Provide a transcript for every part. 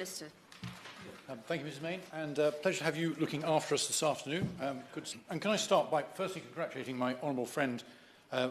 Minister. Thank you, Mrs Mayne, and pleasure to have you looking after us this afternoon. And can I start by firstly congratulating my honourable friend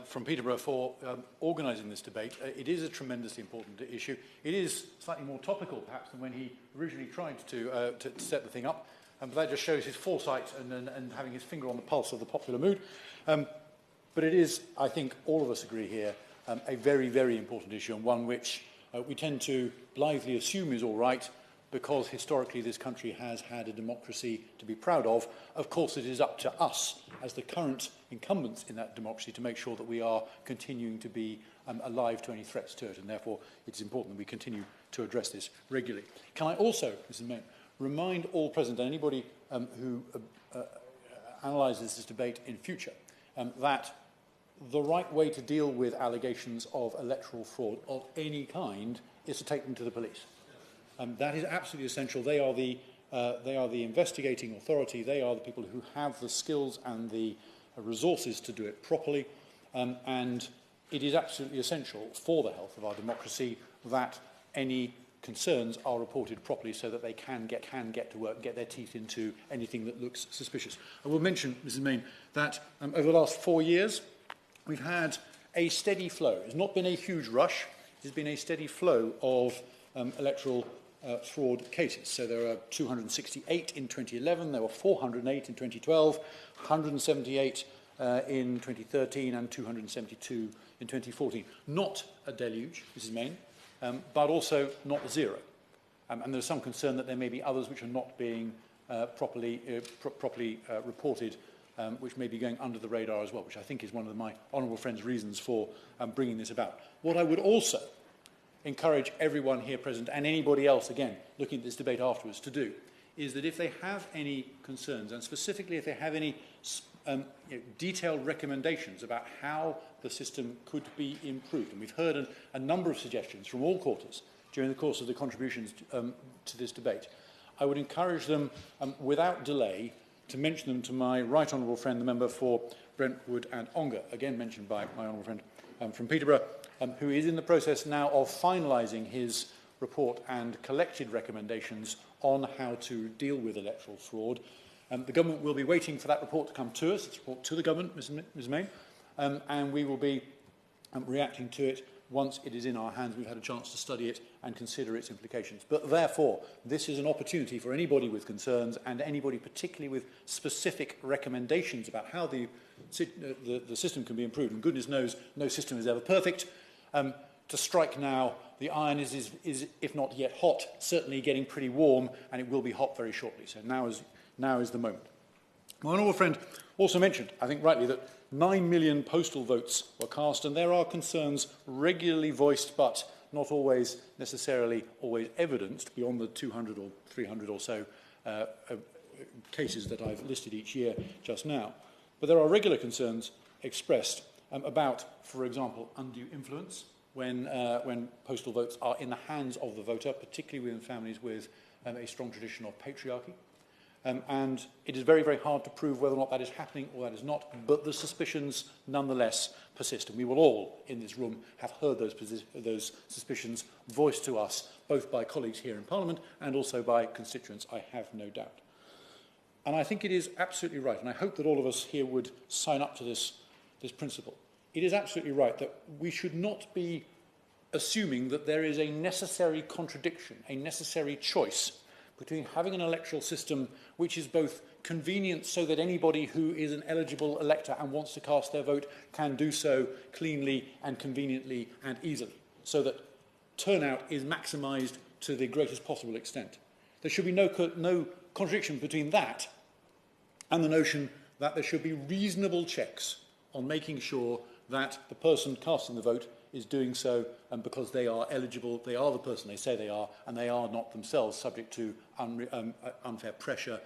from Peterborough for organising this debate. It is a tremendously important issue. It is slightly more topical, perhaps, than when he originally tried to set the thing up. But that just shows his foresight and having his finger on the pulse of the popular mood. But it is, I think, all of us agree here, a very, very important issue, and one which we tend to blithely assume is all right, because historically this country has had a democracy to be proud of. Of course, it is up to us, as the current incumbents in that democracy, to make sure that we are continuing to be alive to any threats to it, and therefore it's important that we continue to address this regularly. Can I also, Mrs Mayne, remind all present and anybody who analyses this debate in future that the right way to deal with allegations of electoral fraud of any kind is to take them to the police. That is absolutely essential. They are the investigating authority. They are the people who have the skills and the resources to do it properly. And it is absolutely essential for the health of our democracy that any concerns are reported properly so that they can get to work and get their teeth into anything that looks suspicious. I will mention, Mrs Mayne, that over the last 4 years, we've had a steady flow. It's not been a huge rush. There's been a steady flow of electoral fraud cases. So there are 268 in 2011, there were 408 in 2012, 178 in 2013 and 272 in 2014. Not a deluge, Mrs Mayne, but also not zero. And there's some concern that there may be others which are not being properly reported, which may be going under the radar as well, which I think is one of my honourable friend's reasons for bringing this about. What I would also encourage everyone here present and anybody else, again, looking at this debate afterwards, to do, is that if they have any concerns, and specifically if they have any detailed recommendations about how the system could be improved, and we've heard a number of suggestions from all quarters during the course of the contributions to this debate, I would encourage them without delay to mention them to my right honourable friend, the member for Brentwood and Ongar, again mentioned by my honourable friend from Peterborough, who is in the process now of finalising his report and collected recommendations on how to deal with electoral fraud. The government will be waiting for that report to come to us. It's a report to the government, Ms Mayne, and we will be reacting to it once it is in our hands. We've had a chance to study it and consider its implications. But therefore, this is an opportunity for anybody with concerns and anybody particularly with specific recommendations about how the system can be improved. And goodness knows, no system is ever perfect. To strike now, the iron is, if not yet hot, certainly getting pretty warm, and it will be hot very shortly. So now is the moment. My honourable friend also mentioned, I think rightly, that 9 million postal votes were cast, and there are concerns regularly voiced, but not always necessarily always evidenced beyond the 200 or 300 or so cases that I've listed each year just now. But there are regular concerns expressed about, for example, undue influence when postal votes are in the hands of the voter, particularly within families with a strong tradition of patriarchy. And it is very, very hard to prove whether or not that is happening or that is not, but the suspicions nonetheless persist. And we will all in this room have heard those suspicions voiced to us, both by colleagues here in Parliament and also by constituents, I have no doubt. And I think it is absolutely right, and I hope that all of us here would sign up to this principle. It is absolutely right that we should not be assuming that there is a necessary contradiction, a necessary choice between having an electoral system which is both convenient so that anybody who is an eligible elector and wants to cast their vote can do so cleanly and conveniently and easily, so that turnout is maximised to the greatest possible extent. There should be no contradiction between that and the notion that there should be reasonable checks on making sure that the person casting the vote is doing so because they are eligible, they are the person they say they are, and they are not themselves subject to unfair pressure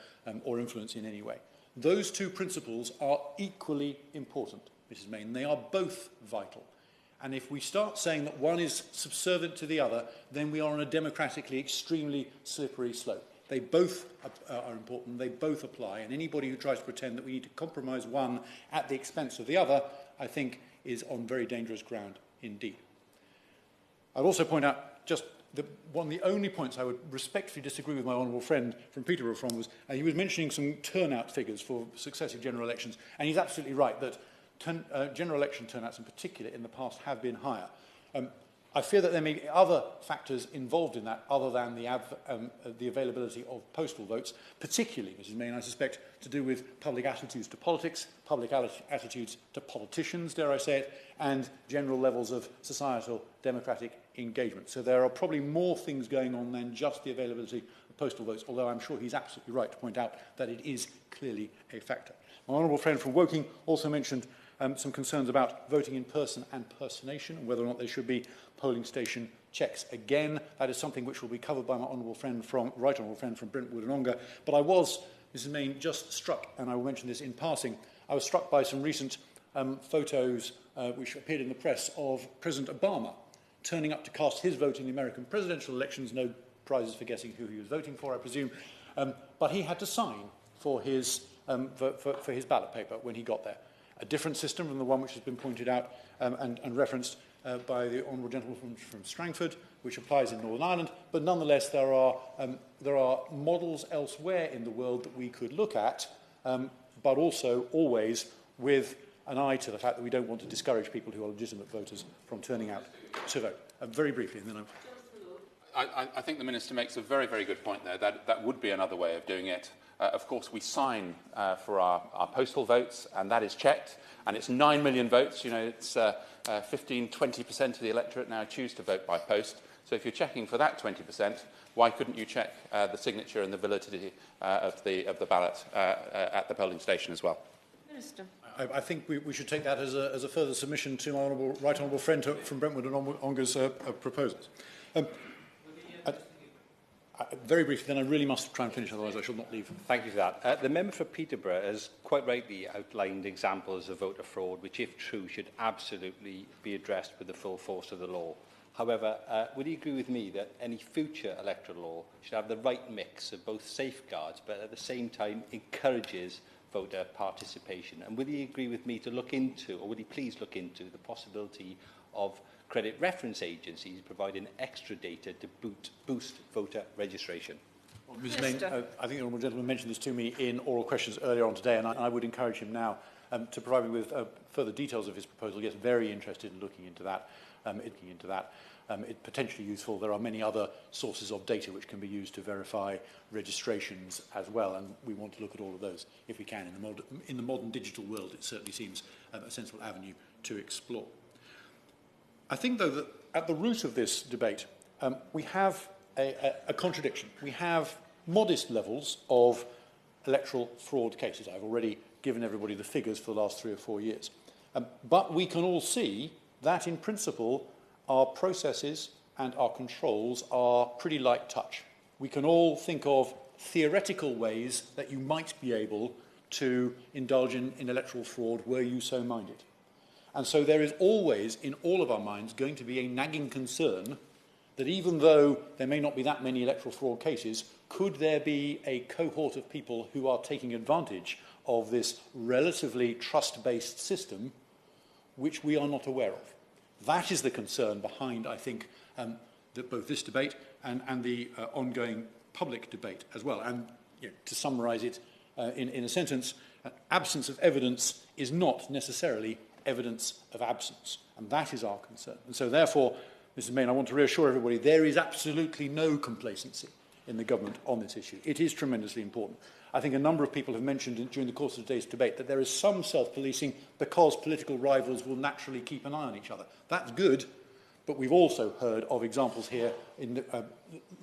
or influence in any way. Those two principles are equally important, Mrs Mayne. They are both vital. And if we start saying that one is subservient to the other, then we are on a democratically extremely slippery slope. They both are important, they both apply, and anybody who tries to pretend that we need to compromise one at the expense of the other, I think, is on very dangerous ground indeed. I'd also point out, just one of the only points I would respectfully disagree with my honourable friend from Peterborough from was he was mentioning some turnout figures for successive general elections, and he's absolutely right that general election turnouts in particular in the past have been higher. I fear that there may be other factors involved in that other than the availability of postal votes, particularly, Mrs. Main, I suspect, to do with public attitudes to politics, public attitudes to politicians, dare I say it, and general levels of societal democratic engagement. So there are probably more things going on than just the availability of postal votes, although I'm sure he's absolutely right to point out that it is clearly a factor. My honourable friend from Woking also mentioned some concerns about voting in person and personation, and whether or not there should be polling station checks. Again, that is something which will be covered by my right honourable friend from Brentwood and Ongar. But I was, Mrs. Main, just struck, and I will mention this in passing, I was struck by some recent photos which appeared in the press of President Obama turning up to cast his vote in the American presidential elections. No prizes for guessing who he was voting for, I presume. But he had to sign for his ballot paper when he got there. A different system from the one which has been pointed out and referenced by the honourable gentleman from Strangford, which applies in Northern Ireland, but nonetheless there are models elsewhere in the world that we could look at, but also always with an eye to the fact that we don't want to discourage people who are legitimate voters from turning out to vote. Very briefly, and then I think the Minister makes a very, very good point there. That would be another way of doing it. Of course, we sign for our postal votes, and that is checked. And it's 9 million votes. You know, it's 15–20% of the electorate now choose to vote by post. So if you're checking for that 20%, why couldn't you check the signature and the validity of the ballot at the polling station as well? Minister. I think we should take that as a further submission to my right honourable friend from Brentwood and Ongar's proposals. Very briefly, then I really must try and finish, otherwise I shall not leave. Thank you for that. The member for Peterborough has quite rightly outlined examples of voter fraud, which, if true, should absolutely be addressed with the full force of the law. However, would he agree with me that any future electoral law should have the right mix of both safeguards, but at the same time encourages voter participation? And would he agree with me to look into, or would he please look into, the possibility of credit reference agencies providing extra data to boost voter registration? Well, Ms. Main, I think the honourable gentleman mentioned this to me in oral questions earlier on today, and I would encourage him now to provide me with further details of his proposal. Yes, very interested in looking into that. It's potentially useful. There are many other sources of data which can be used to verify registrations as well, and we want to look at all of those if we can. In the modern digital world, it certainly seems a sensible avenue to explore. I think, though, that at the root of this debate, we have a contradiction. We have modest levels of electoral fraud cases. I've already given everybody the figures for the last 3 or 4 years. But we can all see that, in principle, our processes and our controls are pretty light touch. We can all think of theoretical ways that you might be able to indulge in electoral fraud were you so minded. And so there is always, in all of our minds, going to be a nagging concern that even though there may not be that many electoral fraud cases, could there be a cohort of people who are taking advantage of this relatively trust-based system which we are not aware of? That is the concern behind, I think, both this debate and the ongoing public debate as well. And to summarise it in a sentence, absence of evidence is not necessarily evidence of absence, and that is our concern. And so therefore, Mrs. Main, I want to reassure everybody there is absolutely no complacency in the government on this issue. It is tremendously important. I think a number of people have mentioned during the course of today's debate that there is some self-policing because political rivals will naturally keep an eye on each other. That's good, but we've also heard of examples here in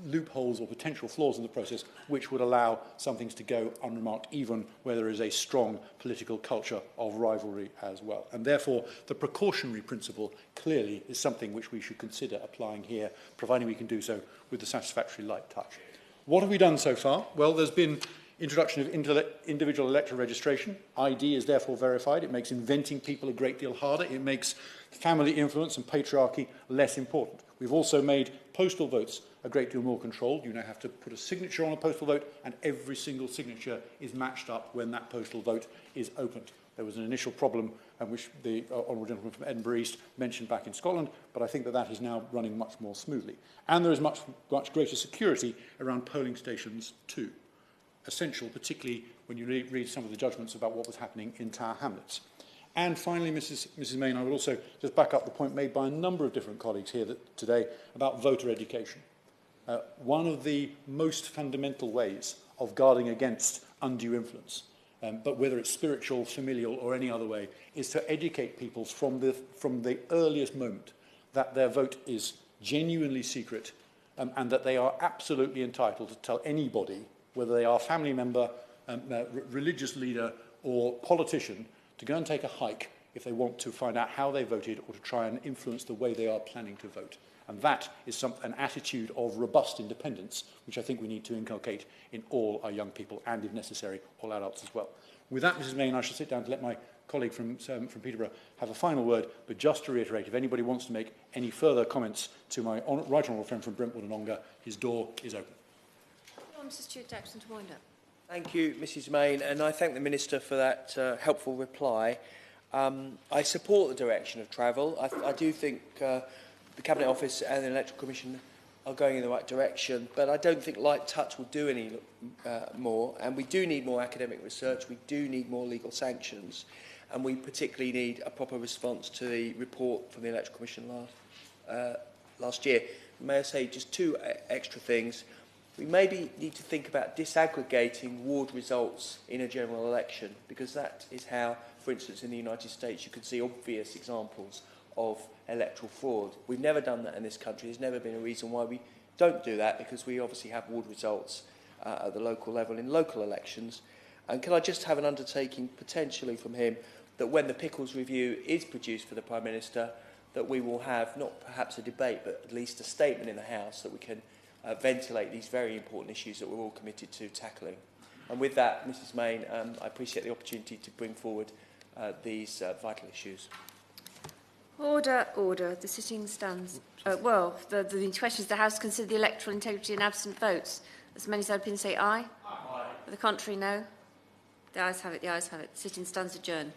loopholes or potential flaws in the process which would allow some things to go unremarked, even where there is a strong political culture of rivalry as well. And therefore, the precautionary principle clearly is something which we should consider applying here, providing we can do so with a satisfactory light touch. What have we done so far? Well, there's been introduction of individual electoral registration. ID is therefore verified. It makes inventing people a great deal harder. It makes family influence and patriarchy less important. We've also made postal votes a great deal more controlled. You now have to put a signature on a postal vote, and every single signature is matched up when that postal vote is opened. There was an initial problem, which the honourable gentleman from Edinburgh East mentioned back in Scotland, but I think that that is now running much more smoothly. And there is much greater security around polling stations too. Essential, particularly when you read some of the judgments about what was happening in Tower Hamlets. And finally, Mrs. Mayne, I would also just back up the point made by a number of different colleagues here today about voter education. One of the most fundamental ways of guarding against undue influence, but whether it's spiritual, familial, or any other way, is to educate people from the earliest moment that their vote is genuinely secret and that they are absolutely entitled to tell anybody, whether they are a family member, religious leader, or politician, to go and take a hike if they want to find out how they voted or to try and influence the way they are planning to vote. And that is an attitude of robust independence, which I think we need to inculcate in all our young people and, if necessary, all adults as well. With that, Mrs. Mayne, I shall sit down to let my colleague from Peterborough have a final word, but just to reiterate, if anybody wants to make any further comments to my right honourable friend from Brentwood and Ongar, his door is open. Mr. Stewart-Jackson to wind up. Thank you, Mrs. Mayne, and I thank the Minister for that helpful reply. I support the direction of travel. I do think the Cabinet Office and the Electoral Commission are going in the right direction, but I don't think light touch will do any more, and we do need more academic research, we do need more legal sanctions, and we particularly need a proper response to the report from the Electoral Commission last year. May I say just two extra things? We maybe need to think about disaggregating ward results in a general election, because that is how, for instance, in the United States, you can see obvious examples of electoral fraud. We've never done that in this country. There's never been a reason why we don't do that, because we obviously have ward results at the local level in local elections. And can I just have an undertaking potentially from him that when the Pickles review is produced for the Prime Minister, that we will have not perhaps a debate, but at least a statement in the House that we can ventilate these very important issues that we're all committed to tackling. And with that, Mrs. Mayne, I appreciate the opportunity to bring forward these vital issues. Order, order. The sitting stands. The question is the House consider the electoral integrity and absent votes. As many as have been say aye. Aye. For the contrary, no. The ayes have it. The ayes have it. The sitting stands adjourned.